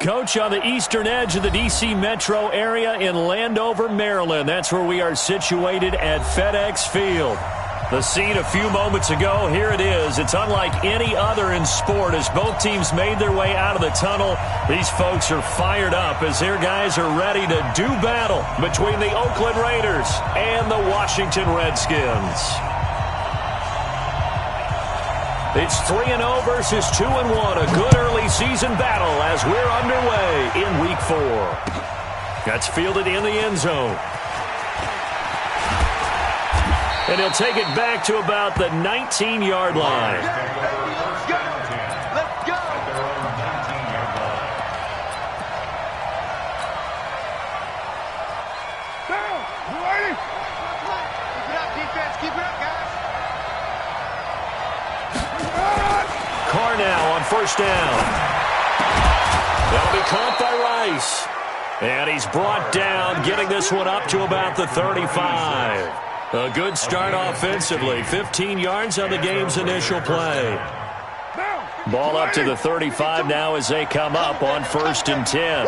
Coach, on the eastern edge of the D.C. metro area in Landover, Maryland. That's where we are situated at FedEx Field. The scene a few moments ago, here it is. It's unlike any other in sport as both teams made their way out of the tunnel. These folks are fired up as their guys are ready to do battle between the Oakland Raiders and the Washington Redskins. It's 3-0 versus 2-1. A good early season battle as we're underway in Week 4. That's fielded in the end zone. And he'll take it back to about the 19-yard line. Let's go. Down. You ready? Keep it up, defense. Keep it up, guys. Carr now on first down. That'll be caught by Rice. And he's brought down, getting this one up to about the 35. A good start offensively. 15 yards on the game's initial play. Ball up to the 35 now as they come up on first and 10.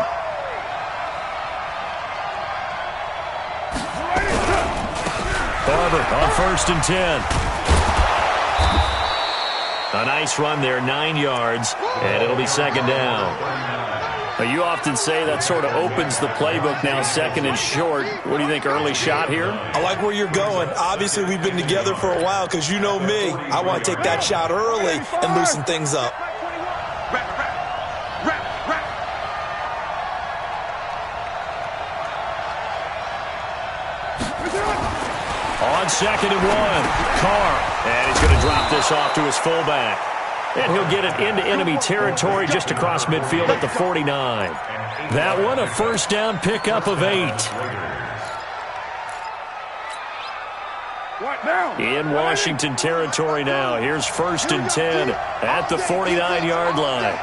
Barber on first and 10. A nice run there, 9 yards, and it'll be second down. Now, you often say that sort of opens the playbook now, second and short. What do you think, early shot here? I like where you're going. Obviously, we've been together for a while because you know me. I want to take that shot early and loosen things up. On second and 1, Carr. And he's going to drop this off to his fullback. And he'll get it into enemy territory just across midfield at the 49. That one, a first down pickup of 8. In Washington territory now. Here's first and 10 at the 49-yard line.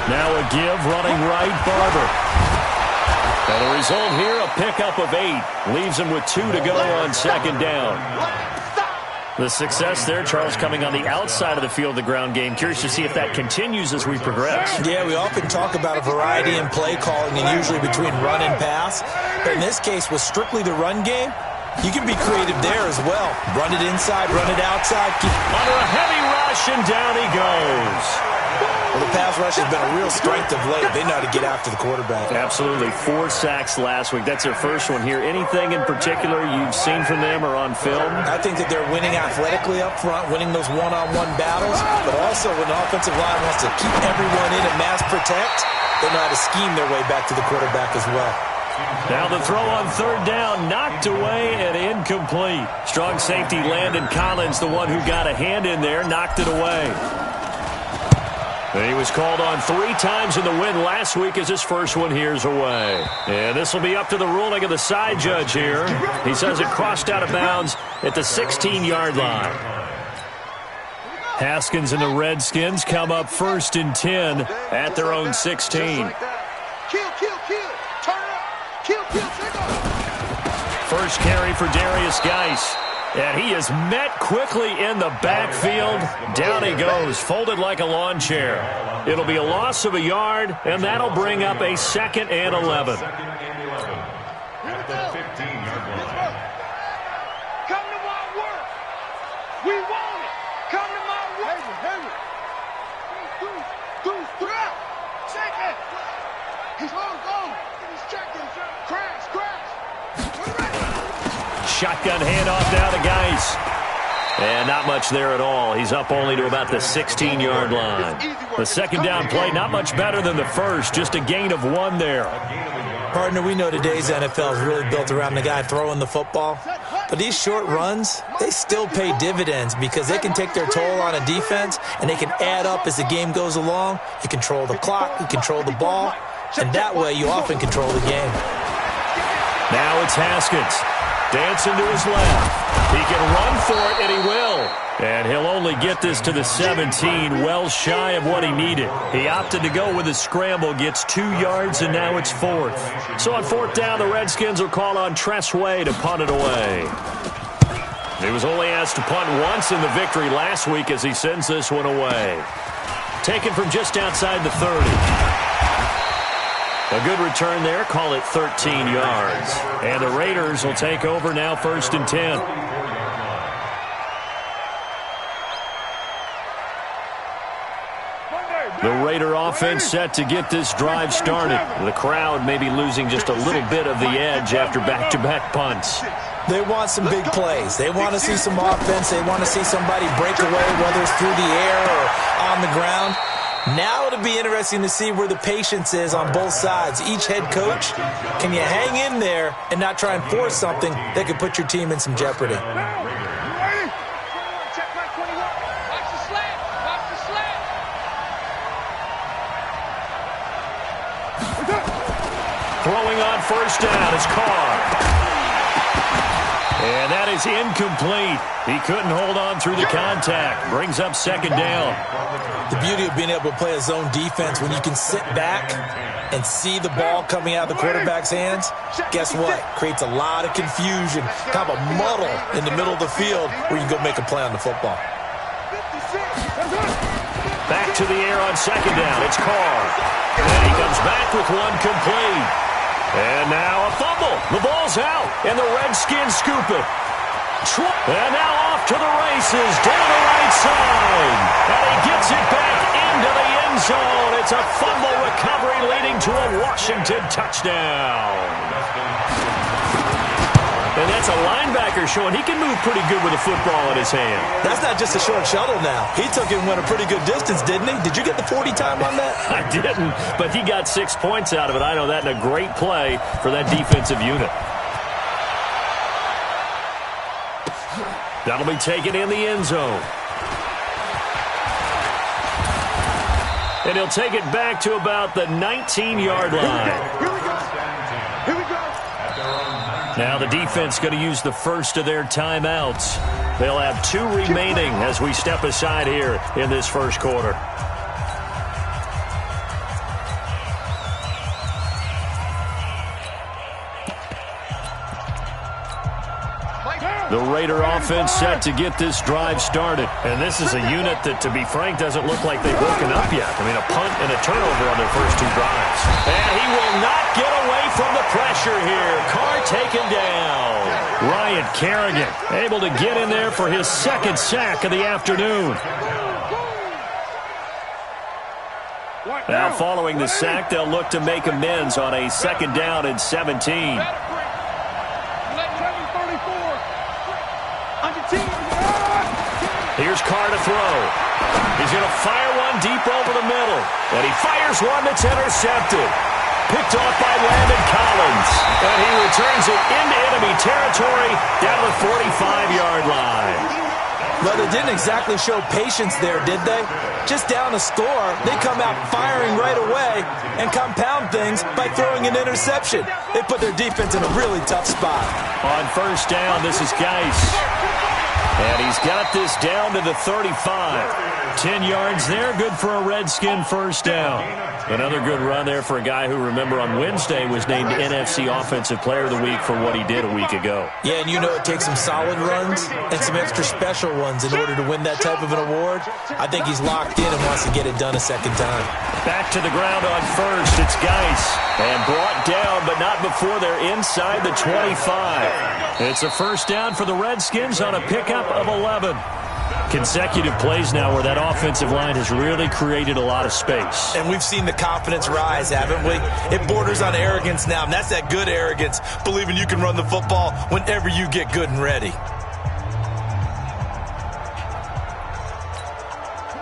Now a give, running right, Barber. And the result here, a pickup of 8. Leaves him with 2 to go on second down. The success there, Charles, coming on the outside of the field, the ground game. Curious to see if that continues as we progress. Yeah, we often talk about a variety in play calling and usually between run and pass. But in this case, with strictly the run game, you can be creative there as well. Run it inside, run it outside. Under a heavy rush, and down he goes. Well, the pass rush has been a real strength of late. They know how to get after the quarterback. Absolutely. 4 sacks last week. That's their first one here. Anything in particular you've seen from them or on film? I think that they're winning athletically up front, winning those one-on-one battles, but also when the offensive line wants to keep everyone in and mass protect, they know how to scheme their way back to the quarterback as well. Now the throw on third down, knocked away and incomplete. Strong safety Landon Collins, the one who got a hand in there, knocked it away. He was called on 3 times in the win last week as his first one here's away. And this will be up to the ruling of the side judge here. He says it crossed out of bounds at the 16-yard line. Haskins and the Redskins come up first and 10 at their own 16. Kill. Turn up. Kill. Take off. First carry for Darius Geis. And he is met quickly in the backfield. Down he goes, folded like a lawn chair. It'll be a loss of a yard, and that'll bring up a 2nd and 11. Come to my work. We want it. Come to my work. Deuce, check it. He's on. He's checking. Crash. Shotgun handoff now to Geis. And not much there at all. He's up only to about the 16-yard line. The second down play, not much better than the first. Just a gain of 1 there. Partner, we know today's NFL is really built around the guy throwing the football. But these short runs, they still pay dividends because they can take their toll on a defense and they can add up as the game goes along. You control the clock, you control the ball, and that way you often control the game. Now it's Haskins. Dancing to his left. He can run for it, and he will. And he'll only get this to the 17, well shy of what he needed. He opted to go with a scramble, gets 2 yards, and now it's 4th. So on 4th down, the Redskins will call on Tress Way to punt it away. He was only asked to punt once in the victory last week as he sends this one away. taken from just outside the 30. A good return there. Call it 13 yards. And the Raiders will take over now, 1st and 10. The Raider offense set to get this drive started. The crowd may be losing just a little bit of the edge after back-to-back punts. They want some big plays. They want to see some offense. They want to see somebody break away, whether it's through the air or on the ground. Now it'll be interesting to see where the patience is on both sides. Each head coach, can you hang in there and not try and force something that could put your team in some jeopardy? Throwing on 1st down is Carr. And that is incomplete. He couldn't hold on through the contact. Brings up 2nd down. The beauty of being able to play a zone defense when you can sit back and see the ball coming out of the quarterback's hands, guess what? Creates a lot of confusion, kind of a muddle in the middle of the field where you can go make a play on the football. Back to the air on 2nd down. It's Carr. And he comes back with one complete. And now a fumble. The ball's out. And the Redskins scoop it. And now off to the races down the right side. And he gets it back into the end zone. It's a fumble recovery leading to a Washington touchdown. And that's a linebacker showing he can move pretty good with a football in his hand. That's not just a short shuttle now. He took it and went a pretty good distance, didn't he? Did you get the 40 time on that? I didn't, but he got 6 points out of it. I know that in a great play for that defensive unit. That'll be taken in the end zone. And he'll take it back to about the 19-yard line. Here we go. Now the defense going to use the first of their timeouts. They'll have 2 remaining as we step aside here in this first quarter. The Raider offense set to get this drive started. And this is a unit that, to be frank, doesn't look like they've woken up yet. I mean, a punt and a turnover on their first 2 drives. And he will not get away from the pressure here. Carr taken down. Ryan Kerrigan able to get in there for his 2nd sack of the afternoon. Now following the sack, they'll look to make amends on a 2nd down and 17. Here's Carr to throw. He's going to fire one deep over the middle. And he fires one that's intercepted. Picked off by Landon Collins. And he returns it into enemy territory down the 45-yard line. Well, they didn't exactly show patience there, did they? Just down a score, they come out firing right away and compound things by throwing an interception. They put their defense in a really tough spot. On 1st down, this is Geis. And he's got this down to the 35. 10 yards there, good for a Redskin 1st down. Another good run there for a guy who, remember, on Wednesday was named NFC Offensive Player of the Week for what he did a week ago. Yeah, and you know it takes some solid runs and some extra special ones in order to win that type of an award. I think he's locked in and wants to get it done a 2nd time. Back to the ground on 1st, it's Geis. And brought down, but not before they're inside the 25. It's a 1st down for the Redskins on a pickup of 11. Consecutive plays now where that offensive line has really created a lot of space. And we've seen the confidence rise, haven't we? It borders on arrogance now, and that's that good arrogance, believing you can run the football whenever you get good and ready.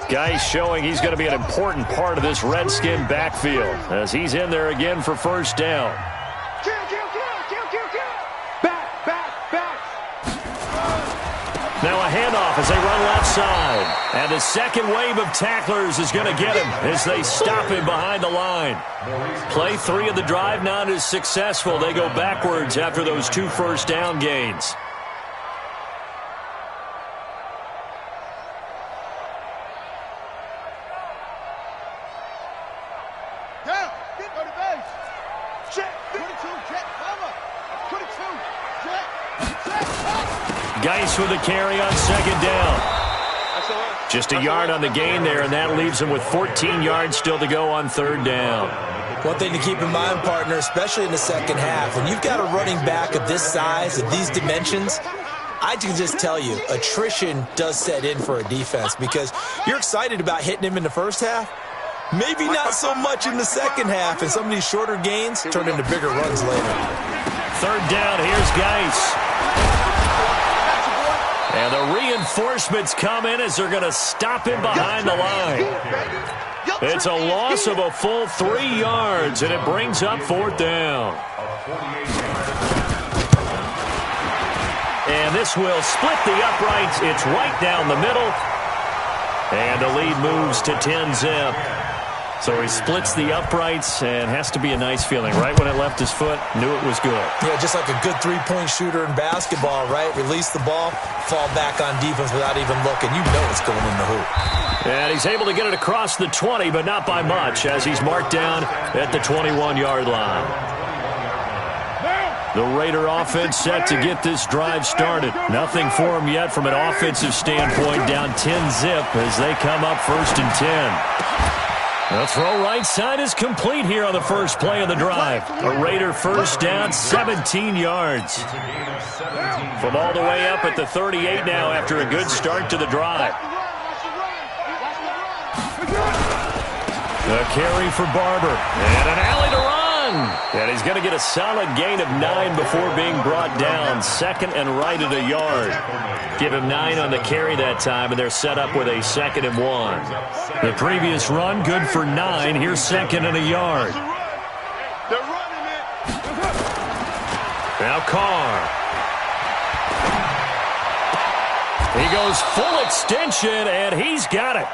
Geis showing he's going to be an important part of this Redskin backfield as he's in there again for 1st down. Now a handoff as they run left side. And the 2nd wave of tacklers is going to get him as they stop him behind the line. Play 3 of the drive not as successful. They go backwards after those 2 1st down gains. Geis with the carry on 2nd down. Just a yard on the gain there, and that leaves him with 14 yards still to go on third down. One thing to keep in mind, partner, especially in the second half, when you've got a running back of this size, of these dimensions, I can just tell you, attrition does set in for a defense because you're excited about hitting him in the first half. Maybe not so much in the second half, and some of these shorter gains turn into bigger runs later. Third down, here's Geis. And the reinforcements come in as they're going to stop him behind the line. It's a loss of a full 3 yards, and it brings up fourth down. And this will split the uprights. It's right down the middle. And the lead moves to 10-zip. So he splits the uprights, and has to be a nice feeling. Right when it left his foot, knew it was good. Yeah, just like a good three-point shooter in basketball, right? Release the ball, fall back on defense without even looking. You know it's going in the hoop. And he's able to get it across the 20, but not by much, as he's marked down at the 21-yard line. The Raider offense set to get this drive started. Nothing for him yet from an offensive standpoint, down 10-zip as they come up 1st and 10. The throw right side is complete here on the first play of the drive. A Raider first down, 17 yards. From all the way up at the 38 now after a good start to the drive. The carry for Barber. And an alley to run. And he's going to get a solid gain of 9 before being brought down. Second and right at a yard. Give him 9 on the carry that time, and they're set up with a 2nd and 1. The previous run, good for 9. Here's 2nd and a yard. Now Carr. He goes full extension, and he's got it.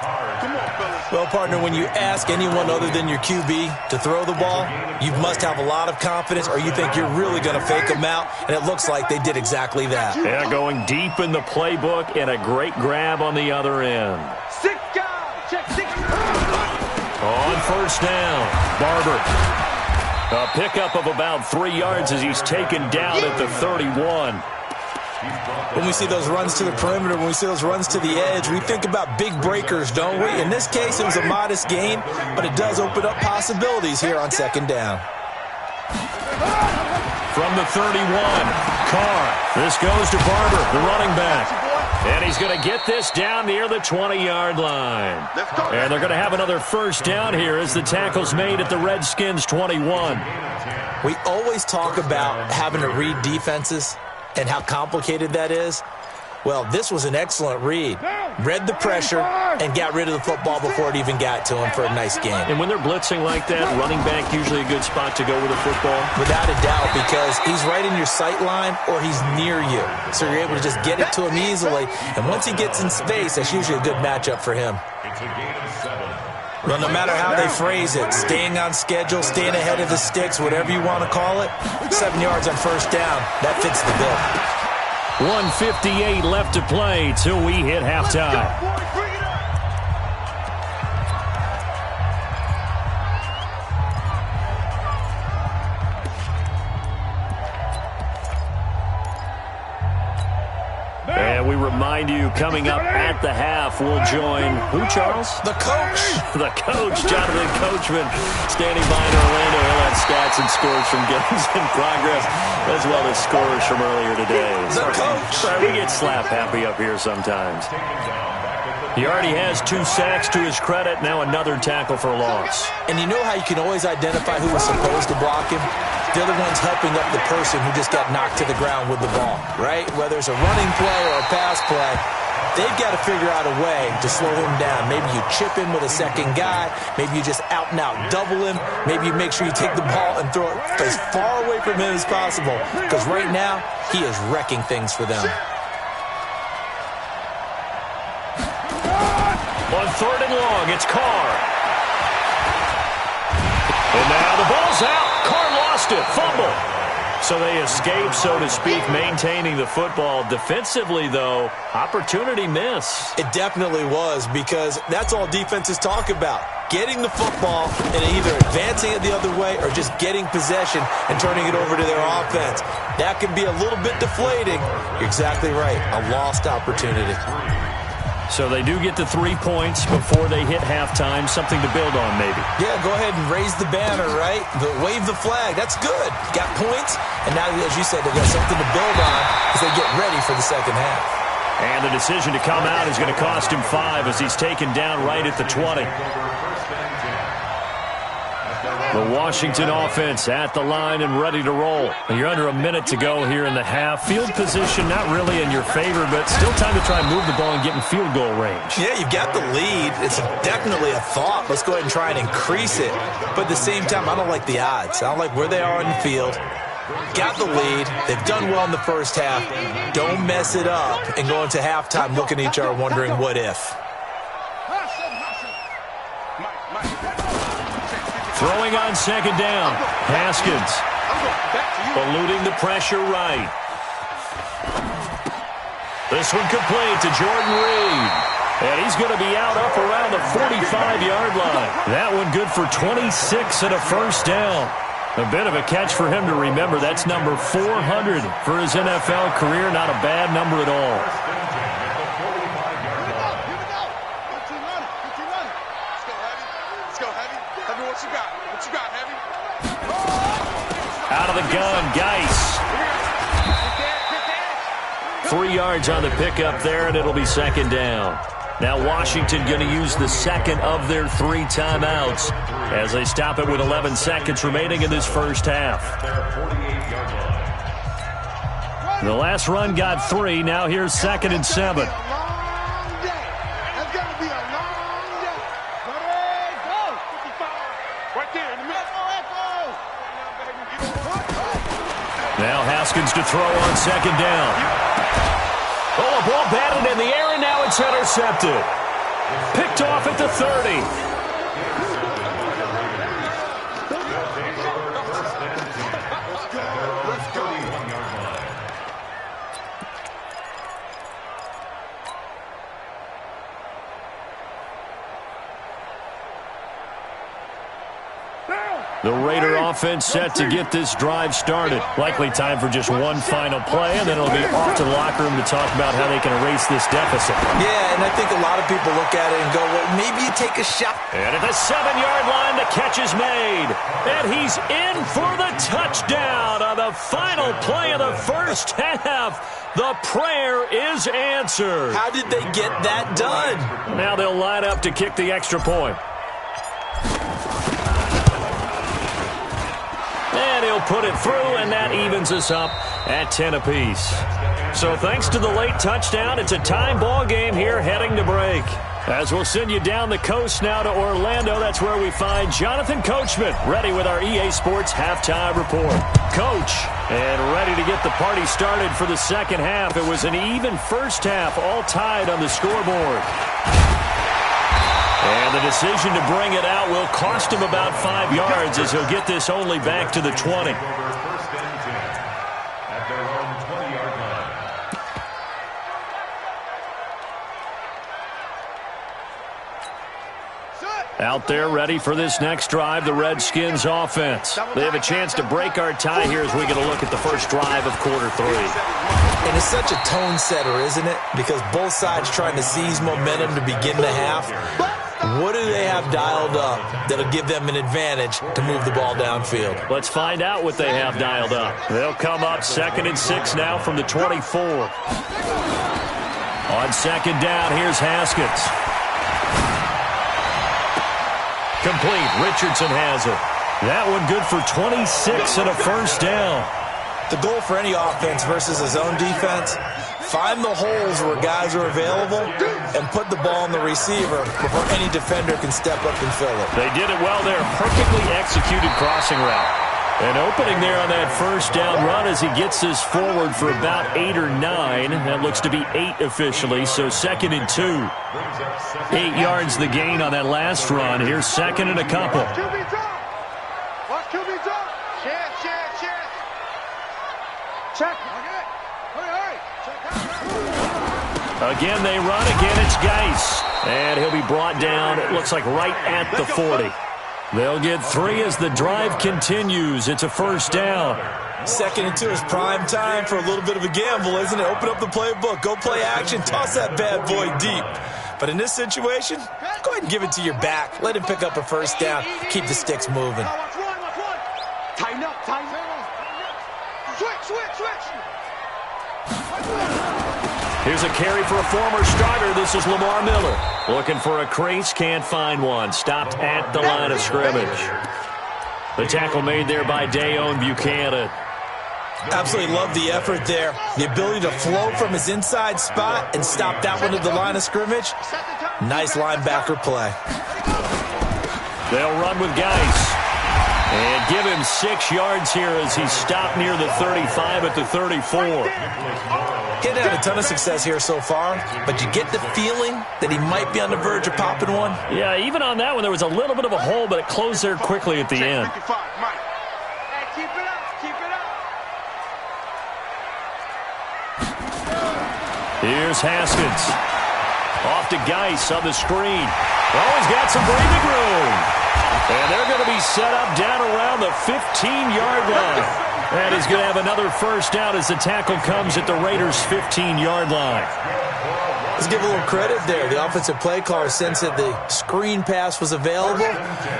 Well, partner, when you ask anyone other than your QB to throw the ball, you must have a lot of confidence, or you think you're really going to fake them out, and it looks like they did exactly that. Yeah, going deep in the playbook, and a great grab on the other end. 6 guys, check 6. On first down, Barber. A pickup of about 3 yards as he's taken down at the 31. When we see those runs to the perimeter, when we see those runs to the edge, we think about big breakers, don't we? In this case, it was a modest gain, but it does open up possibilities here on 2nd down. From the 31, Carr. This goes to Barber, the running back. And he's going to get this down near the 20-yard line. And they're going to have another first down here as the tackle's made at the Redskins' 21. We always talk about having to read defenses and how complicated that is. Well, this was an excellent read. Read the pressure and got rid of the football before it even got to him for a nice game. And when they're blitzing like that, running back usually a good spot to go with a football? Without a doubt, because he's right in your sight line or he's near you. So you're able to just get it to him easily. And once he gets in space, that's usually a good matchup for him. Well, no matter how they phrase it, staying on schedule, staying ahead of the sticks, whatever you want to call it, 7 yards on first down, that fits the bill. 1:58 left to play till we hit halftime. And we remind you, coming up at the half, we'll join who, Charles? The coach. The coach, Jonathan Coachman, standing by in Orlando. He'll have stats and scores from games in progress, as well as scores from earlier today. The coach. Sorry, we get slap happy up here sometimes. He already has 2 sacks to his credit, now another tackle for loss. And you know how you can always identify who was supposed to block him? The other one's helping up the person who just got knocked to the ground with the ball, right? Whether it's a running play or a pass play, they've got to figure out a way to slow him down. Maybe you chip him with a second guy. Maybe you just out and out double him. Maybe you make sure you take the ball and throw it as far away from him as possible, because right now he is wrecking things for them. On 3rd and long, it's Carr. And now the ball's out. Carr lost it. Fumble. So they escape, so to speak, maintaining the football. Defensively, though, opportunity miss. It definitely was, because that's all defenses talk about. Getting the football and either advancing it the other way or just getting possession and turning it over to their offense. That can be a little bit deflating. You're exactly right. A lost opportunity. So they do get the 3 points before they hit halftime, something to build on maybe. Yeah, go ahead and raise the banner, right? Wave the flag. That's good. Got points, and now, as you said, they've got something to build on as they get ready for the second half. And the decision to come out is going to cost him 5 as he's taken down right at the 20. The Washington offense at the line and ready to roll. You're under a minute to go here in the half. Field position not really in your favor, but still time to try and move the ball and get in field goal range. Yeah, you've got the lead. It's definitely a thought. Let's go ahead and try and increase it. But at the same time, I don't like the odds. I don't like where they are on the field. Got the lead. They've done well in the first half. Don't mess it up and go into halftime looking at each other wondering what if. Throwing on second down. Haskins eluding the pressure right. This one complete to Jordan Reed. And he's going to be out up around the 45-yard line. That one good for 26 and a first down. A bit of a catch for him to remember. That's number 400 for his NFL career. Not a bad number at all. Out of the gun, Geis. 3 yards on the pickup there, and it'll be second down. Now Washington going to use the second of their 3 timeouts as they stop it with 11 seconds remaining in this first half. The last run got 3. Now here's 2nd and 7. Now Haskins to throw on second down. Oh, a ball batted in the air, and now it's intercepted. Picked off at the 30. The Raider offense set to get this drive started. Likely time for just one final play, and then it'll be off to the locker room to talk about how they can erase this deficit. Yeah, and I think a lot of people look at it and go, well, maybe you take a shot. And at the 7-yard line, the catch is made. And he's in for the touchdown on the final play of the first half. The prayer is answered. How did they get that done? Now they'll line up to kick the extra point. And he'll put it through, and that evens us up at 10 apiece. So thanks to the late touchdown, it's a time ball game here heading to break. As we'll send you down the coast now to Orlando, that's where we find Jonathan Coachman, ready with our EA Sports halftime report. Coach, and ready to get the party started for the second half. It was an even first half, all tied on the scoreboard. And the decision to bring it out will cost him about 5 yards as he'll get this only back to the 20. Out there ready for this next drive, the Redskins offense. They have a chance to break our tie here as we get a look at the first drive of quarter 3. And it's such a tone setter, isn't it? Because both sides trying to seize momentum to begin the half. What do they have dialed up that'll give them an advantage to move the ball downfield? Let's find out what they have dialed up. They'll come up 2nd and 6 now from the 24. On second down, here's Haskins. Complete. Richardson has it. That one good for 26 and a first down. The goal for any offense versus a zone defense, find the holes where guys are available and put the ball on the receiver before any defender can step up and fill it. They did it well there. Perfectly executed crossing route. An opening there on that first down run as he gets this forward for about 8 or 9. That looks to be 8 officially, so 2nd and 2. 8 yards the gain on that last run. Here's 2nd and a couple. Check. Again, they run. Again, it's Geis. And he'll be brought down, it looks like right at the 40. They'll get 3 as the drive continues. It's a first down. 2nd and 2 is prime time for a little bit of a gamble, isn't it? Open up the playbook, go play action, toss that bad boy deep. But in this situation, go ahead and give it to your back. Let him pick up a first down. Keep the sticks moving. Tighten up, tighten up. Switch. Here's a carry for a former starter. This is Lamar Miller. Looking for a crease, can't find one. Stopped at the line of scrimmage. The tackle made there by Dayon Buchanan. Absolutely love the effort there. The ability to flow from his inside spot and stop that one at the line of scrimmage. Nice linebacker play. They'll run with Geis. And give him 6 yards here as he's stopped near the 35 at the 34. Getting had a ton of success here so far, but you get the feeling that he might be on the verge of popping one. Yeah, even on that one, there was a little bit of a hole, but it closed there quickly at the end. Keep it up. Here's Haskins. Off to Geis on the screen. Oh, he's got some breathing room. And they're going to be set up down around the 15-yard line. And he's going to have another first down as the tackle comes at the Raiders' 15-yard line. Let's give a little credit there. The offensive play caller sensed that the screen pass was available.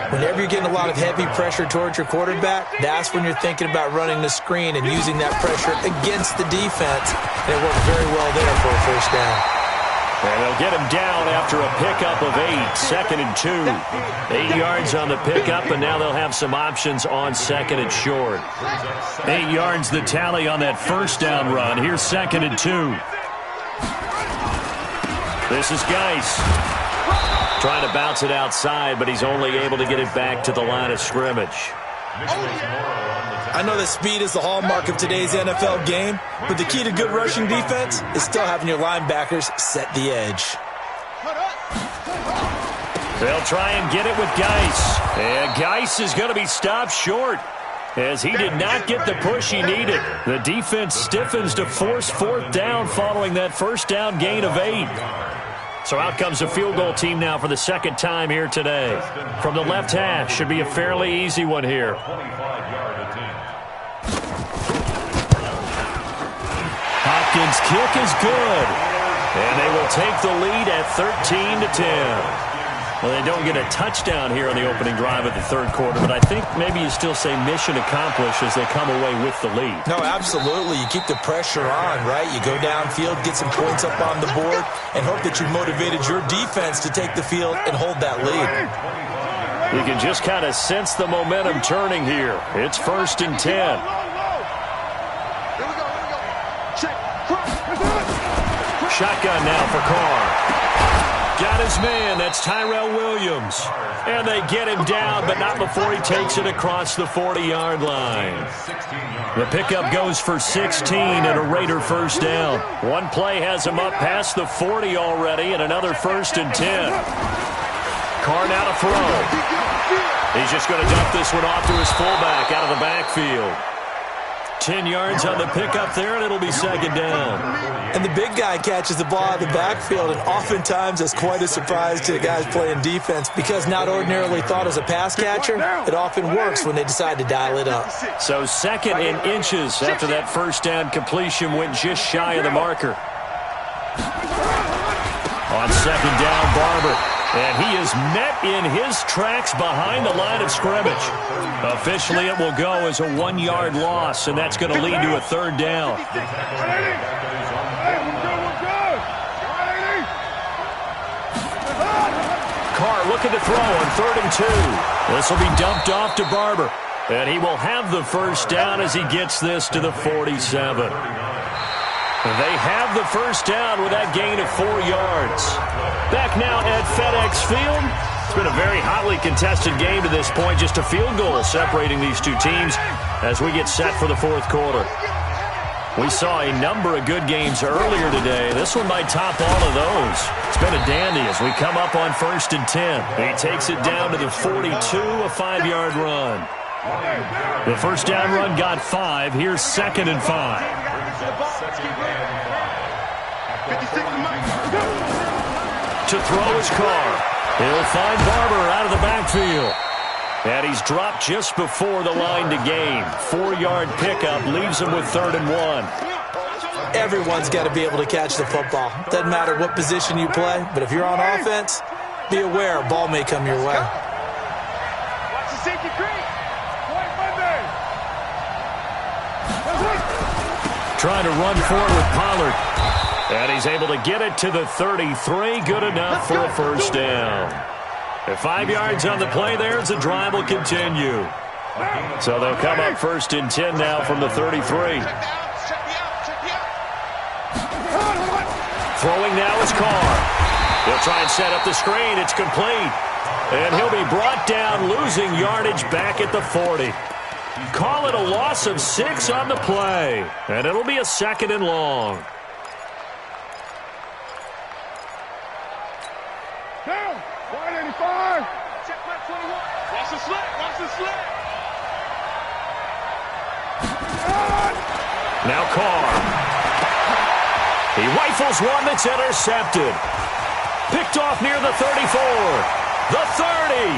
Whenever you're getting a lot of heavy pressure towards your quarterback, that's when you're thinking about running the screen and using that pressure against the defense. And it worked very well there for a first down. And they'll get him down after a pickup of 8, 2nd and 2. 8 yards on the pickup, and now they'll have some options on 2nd and short. 8 yards the tally on that first down run. Here's 2nd and 2. This is Geis. Trying to bounce it outside, but he's only able to get it back to the line of scrimmage. I know that speed is the hallmark of today's NFL game, but the key to good rushing defense is still having your linebackers set the edge. They'll try and get it with Geis. And Geis is going to be stopped short as he did not get the push he needed. The defense stiffens to force 4th down following that first down gain of 8. So out comes the field goal team now for the 2nd time here today. From the left hash, should be a fairly easy one here. Hopkins' kick is good. And they will take the lead at 13-10. Well, they don't get a touchdown here on the opening drive of the 3rd quarter, but I think maybe you still say mission accomplished as they come away with the lead. No, absolutely. You keep the pressure on, right? You go downfield, get some points up on the board, and hope that you motivated your defense to take the field and hold that lead. You can just kind of sense the momentum turning here. It's 1st and 10. Shotgun now for Carr. Got his man. That's Tyrell Williams. And they get him down, but not before he takes it across the 40-yard line. The pickup goes for 16 and a Raider first down. One play has him up past the 40 already, and another 1st and 10. Carr now to throw. He's just going to dump this one off to his fullback out of the backfield. 10 yards on the pickup there, and it'll be 2nd down. And the big guy catches the ball out of the backfield, and oftentimes that's quite a surprise to the guys playing defense because not ordinarily thought as a pass catcher, it often works when they decide to dial it up. So 2nd and inches after that first down completion went just shy of the marker. On 2nd down, Barber. And he is met in his tracks behind the line of scrimmage. Officially, it will go as a 1-yard loss, and that's going to lead to a 3rd down. Carr looking to throw on 3rd and 2. This will be dumped off to Barber. And he will have the first down as he gets this to the 47. They have the first down with that gain of 4 yards. Back now at FedEx Field. It's been a very hotly contested game to this point. Just a field goal separating these two teams as we get set for the 4th quarter. We saw a number of good games earlier today. This one might top all of those. It's been a dandy as we come up on 1st and 10. He takes it down to the 42, a 5-yard run. The first down run got 5. Here's 2nd and 5. To throw his Carr. He'll find Barber out of the backfield. And he's dropped just before the line to gain. 4-yard pickup leaves him with 3rd and 1. Everyone's got to be able to catch the football. Doesn't matter what position you play, but if you're on offense, be aware a ball may come your way. Watch the safety creek. White Monday. Trying to run forward with Pollard. And he's able to get it to the 33. Good enough for a first down. At 5 yards on the play there as the drive will continue. So they'll come up 1st and 10 now from the 33. Throwing now is Carr. He'll try and set up the screen. It's complete. And he'll be brought down, losing yardage back at the 40. Call it a loss of 6 on the play. And it'll be a 2nd and long. Down. 185. Check my 21. Watch the slip. Watch the slip. Now Carr. He rifles one that's intercepted. Picked off near the 34. The 30.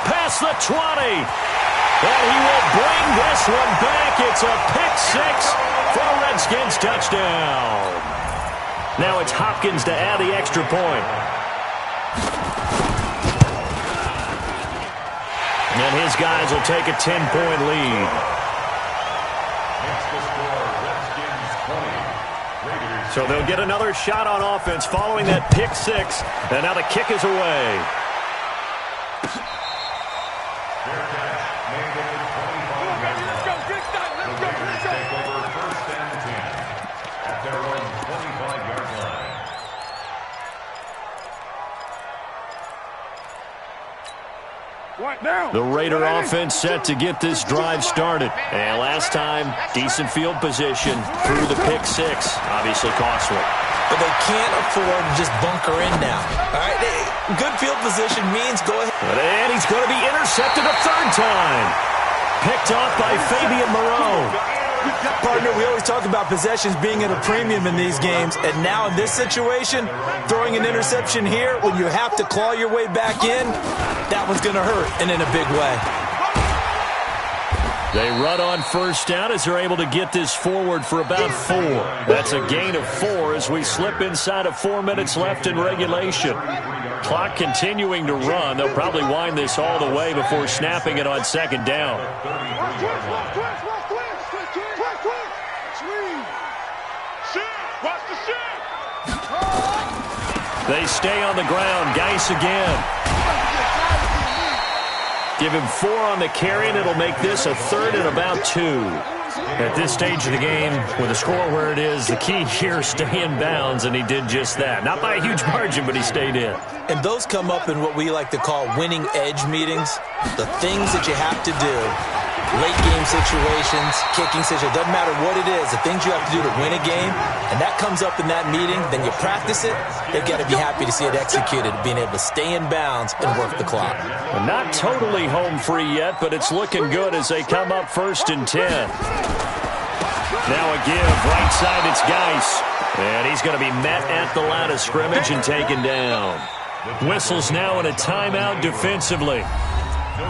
Past the 20. And he will bring this one back. It's a pick 6 for the Redskins touchdown. Now it's Hopkins to add the extra point. And his guys will take a 10-point lead. So they'll get another shot on offense following that pick 6. And now the kick is away. The Raider offense set to get this drive started. And last time, decent field position through the pick 6. Obviously costly. But they can't afford to just bunker in now. All right, good field position means go ahead. And he's going to be intercepted a 3rd time. Picked off by Fabian Moreau. Partner, we always talk about possessions being at a premium in these games, and now in this situation, throwing an interception here when you have to claw your way back in, that one's going to hurt, and in a big way. They run on 1st down as they're able to get this forward for about 4. That's a gain of 4 as we slip inside of 4 minutes left in regulation. Clock continuing to run. They'll probably wind this all the way before snapping it on 2nd down. They stay on the ground. Geis again. Give him 4 on the carry, and it'll make this a 3rd and about 2. At this stage of the game, with the score where it is, the key here is stay in bounds, and he did just that. Not by a huge margin, but he stayed in. And those come up in what we like to call winning edge meetings. The things that you have to do. Late game situations, kicking situations, doesn't matter what it is, the things you have to do to win a game, and that comes up in that meeting, then you practice it, they've got to be happy to see it executed, being able to stay in bounds and work the clock. Well, not totally home free yet, but it's looking good as they come up 1st and 10. Now a give, right side it's Geis, and he's going to be met at the line of scrimmage and taken down. Whistles now in a timeout defensively.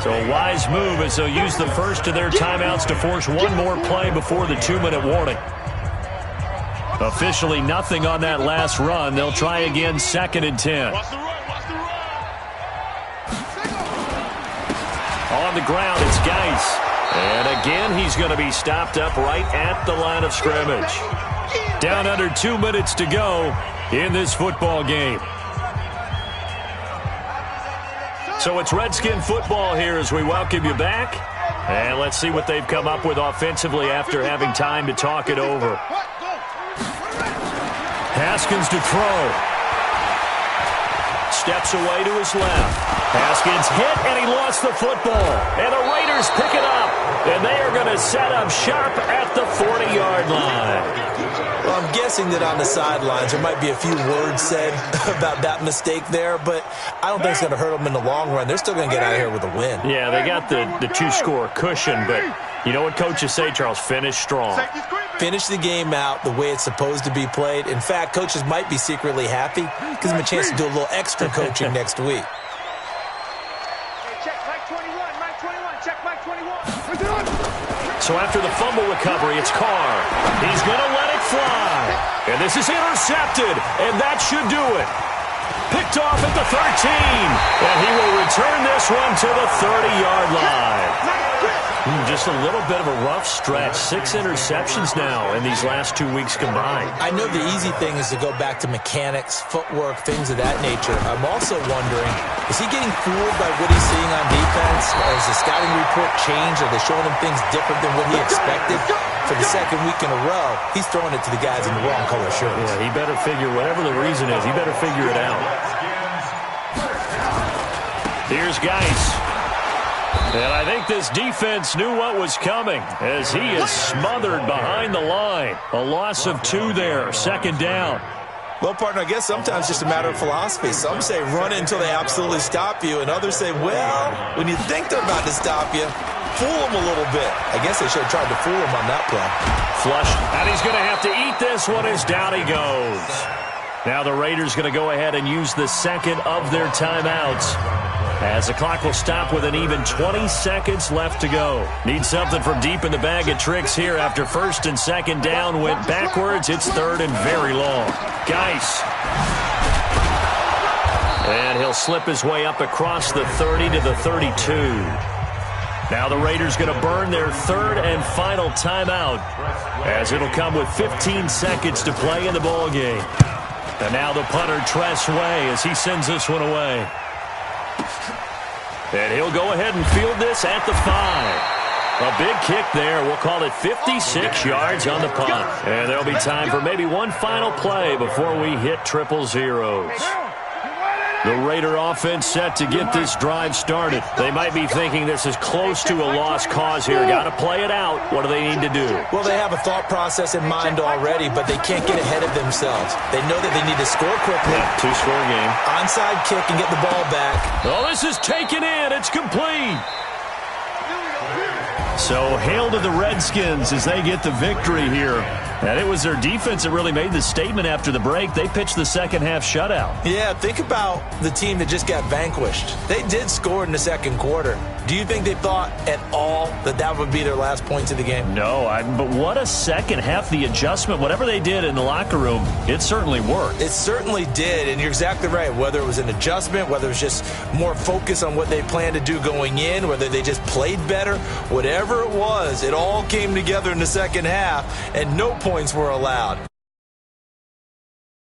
So a wise move as they'll use the first of their timeouts to force one more play before the 2-minute warning. Officially nothing on that last run. They'll try again 2nd and 10. On the ground, it's Geis. And again, he's going to be stopped up right at the line of scrimmage. Down under 2 minutes to go in this football game. So it's Redskin football here as we welcome you back. And let's see what they've come up with offensively after having time to talk it over. Haskins to throw. Steps away to his left. Haskins hit, and he lost the football. And the Raiders pick it up. And they are going to set up sharp at the 40-yard line. Well, I'm guessing that on the sidelines there might be a few words said about that mistake there, but I don't think it's going to hurt them in the long run. They're still going to get out of here with a win. Yeah, they got the 2-score cushion, but you know what coaches say, Charles? Finish strong. Finish the game out the way it's supposed to be played. In fact, coaches might be secretly happy. Gives them a chance to do a little extra coaching next week. Check, Mike 21, Mike 21. So after the fumble recovery, it's Carr. He's going to let it fly. And this is intercepted, and that should do it. Picked off at the 13, and he will return this one to the 30-yard line. Just a little bit of a rough stretch. 6 interceptions now in these last 2 weeks combined. I know the easy thing is to go back to mechanics, footwork, things of that nature. I'm also wondering, is he getting fooled by what he's seeing on defense? Has the scouting report changed? Are they showing him things different than what he expected? For the second week in a row, he's throwing it to the guys in the wrong color shirts. Yeah, he better figure, whatever the reason is, he better figure it out. Here's Geis. And I think this defense knew what was coming as he is smothered behind the line. A loss of 2 there, second down. Well, partner, I guess sometimes it's just a matter of philosophy. Some say run until they absolutely stop you, and others say, well, when you think they're about to stop you, fool them a little bit. I guess they should have tried to fool him on that play. Flushed, and he's going to have to eat this one as down he goes. Now the Raiders going to go ahead and use the second of their timeouts, as the clock will stop with an even 20 seconds left to go. Need something from deep in the bag of tricks here after first and second down went backwards. It's third and very long. Geis. And he'll slip his way up across the 30 to the 32. Now the Raiders going to burn their third and final timeout, as it'll come with 15 seconds to play in the ball game. And now the punter, Tress Way, as he sends this one away. And he'll go ahead and field this at the 5. A big kick there. We'll call it 56 yards on the punt. And there'll be time for maybe one final play before we hit triple zeros. The Raider offense set to get this drive started. They might be thinking this is close to a lost cause here. Got to play it out. What do they need to do? Well, they have a thought process in mind already, but they can't get ahead of themselves. They know that they need to score quickly. Yeah, 2-score game. Onside kick and get the ball back. Oh, this is taken in. It's complete. So hail to the Redskins as they get the victory here. And it was their defense that really made the statement after the break. They pitched the second half shutout. Yeah, think about the team that just got vanquished. They did score in the second quarter. Do you think they thought at all that that would be their last points of the game? No, but what a second half. The adjustment, whatever they did in the locker room, it certainly worked. It certainly did, and you're exactly right. Whether it was an adjustment, whether it was just more focus on what they planned to do going in, whether they just played better, whatever it was, it all came together in the second half, and no points were allowed.